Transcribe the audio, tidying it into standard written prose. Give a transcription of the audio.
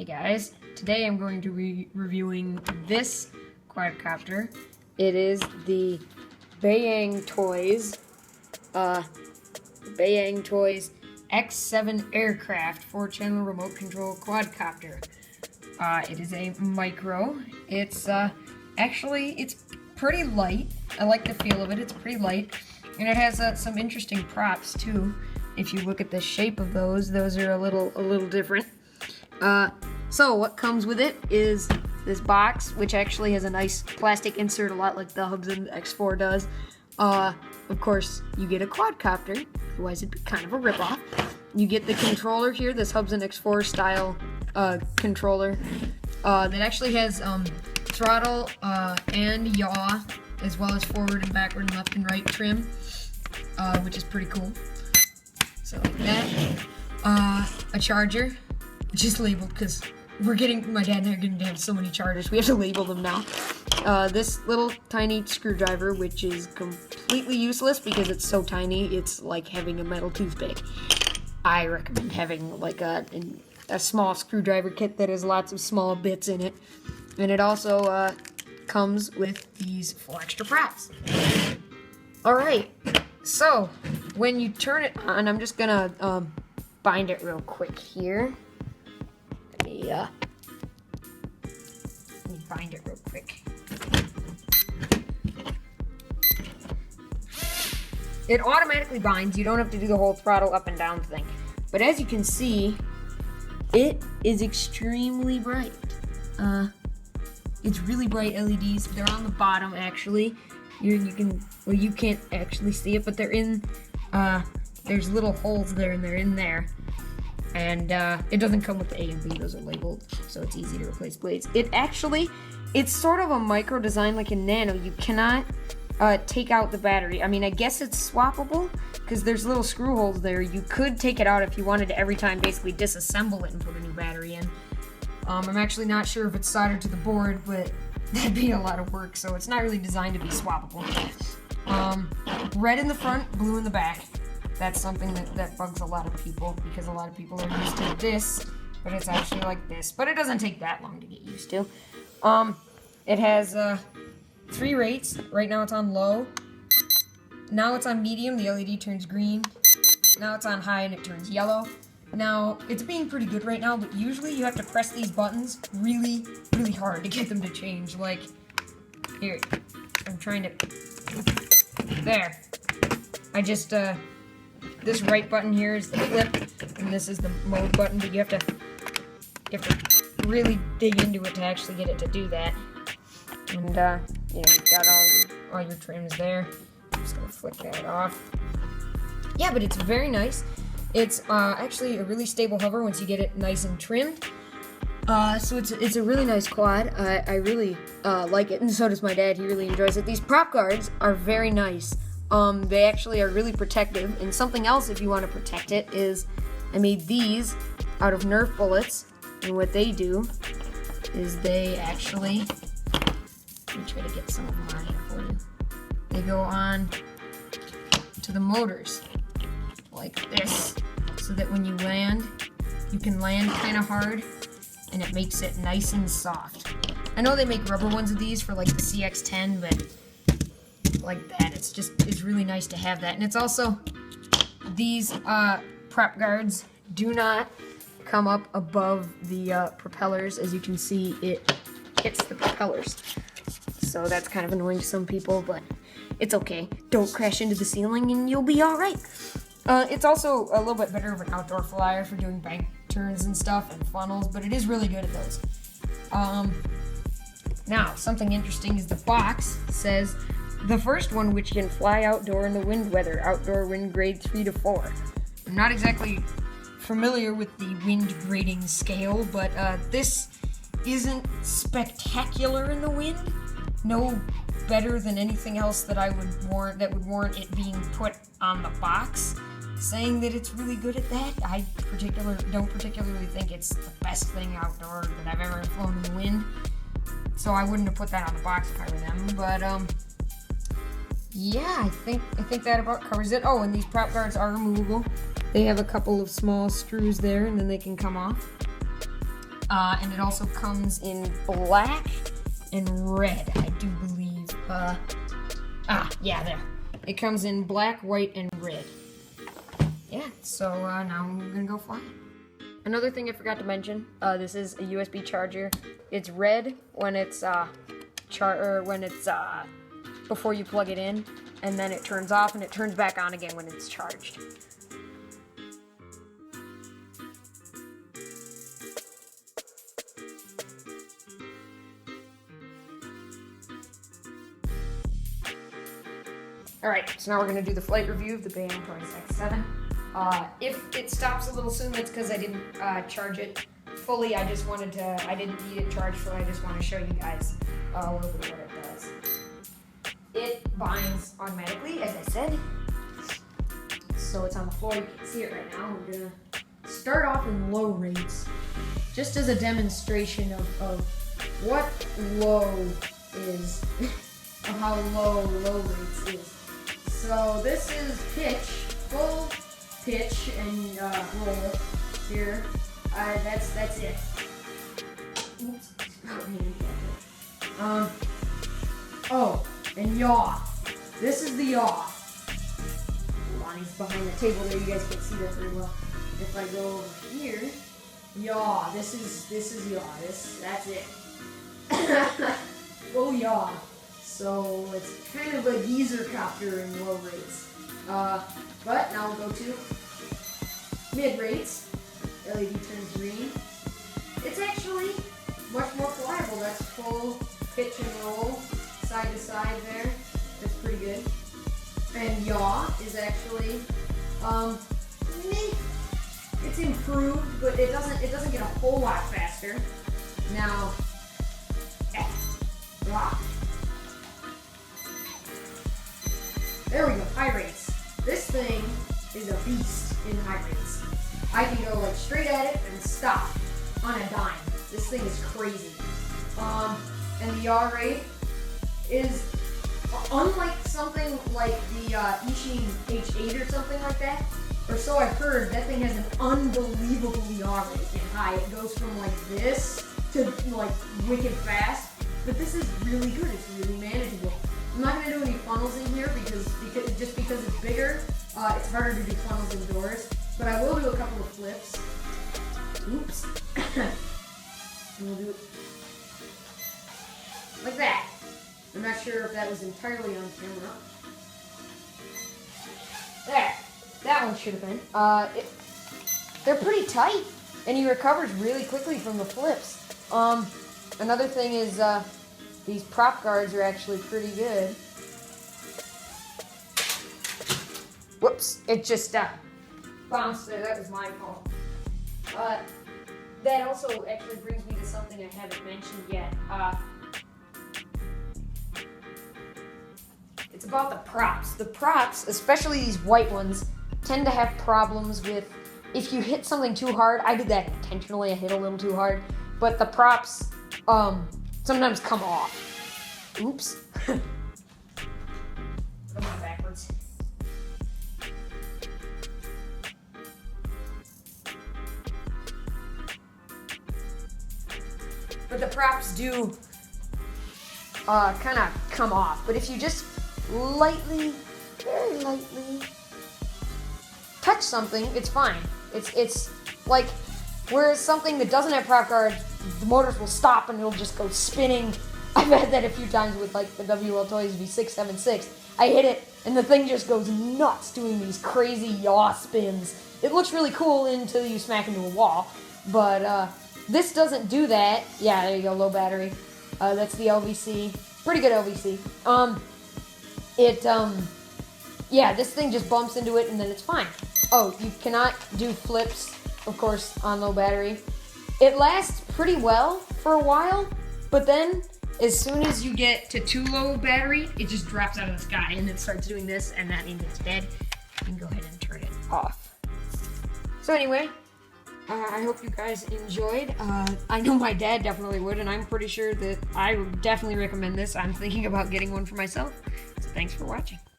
Hey guys, today I'm going to be reviewing this quadcopter. It is the Bayangtoys X7 aircraft 4-channel remote control quadcopter. It is a micro. It's it's pretty light. I like the feel of it. It's pretty light, and it has some interesting props too. If you look at the shape of those are a little different. So what comes with it is this box, which actually has a nice plastic insert, a lot like the Hubsan X4 does. Of course, you get a quadcopter, otherwise it'd be kind of a ripoff. You get the controller here, this Hubsan X4 style controller that actually has throttle and yaw, as well as forward and backward and left and right trim, which is pretty cool. So like that. A charger, which is labeled because my dad and I are getting to have so many chargers, we have to label them now. This little tiny screwdriver, which is completely useless because it's so tiny, it's like having a metal toothpick. I recommend having like a small screwdriver kit that has lots of small bits in it. And it also comes with these 4 extra props. Alright, so when you turn it on, I'm just gonna bind it real quick here. Let me bind it real quick. It automatically binds. You don't have to do the whole throttle up and down thing. But as you can see, it is extremely bright. It's really bright LEDs. They're on the bottom actually. You can't actually see it, but they're in. There's little holes there, and they're in there. And it doesn't come with the A and B, those are labeled, so it's easy to replace blades. It's sort of a micro design like a nano. You cannot take out the battery. I mean, I guess it's swappable, because there's little screw holes there. You could take it out if you wanted to every time basically disassemble it and put a new battery in. I'm actually not sure if it's soldered to the board, but that'd be a lot of work, so it's not really designed to be swappable. Red in the front, blue in the back. That's something that bugs a lot of people, because a lot of people are used to this, but it's actually like this. But it doesn't take that long to get used to. It has 3 rates. Right now it's on low. Now it's on medium, the LED turns green. Now it's on high and it turns yellow. Now, it's being pretty good right now, but usually you have to press these buttons really, really hard to get them to change. Like, here, I'm trying to, there. I just, this right button here is the flip, and this is the mode button, but you have to really dig into it to actually get it to do that. And, you've got all your trims there. I'm just gonna flick that off. Yeah, but it's very nice. It's actually a really stable hover once you get it nice and trimmed. So it's a really nice quad. I really like it, and so does my dad. He really enjoys it. These prop guards are very nice. They actually are really protective. And something else, if you want to protect it, is I made these out of Nerf bullets. And what they do is they actually, let me try to get some of them on here for you. They go on to the motors like this, so that when you land, you can land kind of hard, and it makes it nice and soft. I know they make rubber ones of these for like the CX10, but like that, it's really nice to have that. And it's also, these prop guards do not come up above the propellers. As you can see, it hits the propellers. So that's kind of annoying to some people, but it's okay. Don't crash into the ceiling and you'll be alright. It's also a little bit better of an outdoor flyer for doing bank turns and stuff and funnels, but it is really good at those. Now, something interesting is the box says the first one which can fly outdoor in the wind weather, outdoor wind grade 3 to 4. I'm not exactly familiar with the wind grading scale, but this isn't spectacular in the wind. No better than anything else that would warrant it being put on the box. Saying that it's really good at that, I don't particularly think it's the best thing outdoor that I've ever flown in the wind. So I wouldn't have put that on the box if I were them. But yeah, I think that about covers it. Oh, and these prop guards are removable. They have a couple of small screws there, and then they can come off. And it also comes in black and red, I do believe. Yeah, there. It comes in black, white, and red. Yeah, so now I'm gonna go fly it. Another thing I forgot to mention, this is a USB charger. It's red when it's before you plug it in, and then it turns off and it turns back on again when it's charged. Alright, so now we're going to do the flight review of the Bayangtoys X7. If it stops a little soon, that's because I didn't charge it fully. I didn't need it charged fully. I just want to show you guys a little bit of what it does. It binds automatically, as I said. So it's on the floor. You can see it right now. We're going to start off in low rates, just as a demonstration of what low is, of how low rates is. So this is pitch, full pitch and roll here. That's it. Oops. Oh, and yaw. This is the yaw. Lonnie's behind the table there. You guys can't see that very well. If I go over here, yaw. This is yaw. That's it. Full yaw. So it's kind of a geezer copter in low rates. But now we'll go to mid rates. LED turns green. It's actually much more pliable. That's full pitch and roll, side to side there. That's pretty good. And yaw is actually, it's improved, but it doesn't get a whole lot faster. Now, there we go, high rates. This thing is a beast in high rates. I can go like straight at it and stop on a dime. This thing is crazy. And the yaw rate is, unlike something like the Ishin H8 or something like that, or so I've heard, that thing has an unbelievable yaw rate and high. It goes from like this to like wicked fast, but this is really good. It's really manageable. I'm not going to do any funnels in here because it's bigger, it's harder to do funnels indoors, but I will do a couple of flips. Oops. And we'll do it like that. I'm not sure if that was entirely on camera. There. That one should have been. They're pretty tight, and he recovers really quickly from the flips. Another thing is, these prop guards are actually pretty good. Whoops, it just bounced there. That was my fault. That also actually brings me to something I haven't mentioned yet. It's about the props. The props, especially these white ones, tend to have problems with, if you hit something too hard. I did that intentionally. I hit a little too hard. But the props sometimes come off. Oops. Come on, backwards. But the props do kind of come off. But if you just lightly, very lightly touch something, it's fine. It's like, whereas something that doesn't have prop guard, the motors will stop and it'll just go spinning. I've had that a few times with like the Bayangtoys X7. I hit it and the thing just goes nuts doing these crazy yaw spins. It looks really cool until you smack into a wall, but this doesn't do that. Yeah, there you go, low battery. That's the LVC. Pretty good LVC. Yeah, this thing just bumps into it and then it's fine. Oh, you cannot do flips, of course, on low battery. It lasts pretty well for a while, but then as soon as you get to too low battery, it just drops out of the sky and it starts doing this, and that means it's dead. You can go ahead and turn it off. So anyway, I hope you guys enjoyed. I know my dad definitely would, and I'm pretty sure that I would definitely recommend this. I'm thinking about getting one for myself. So thanks for watching.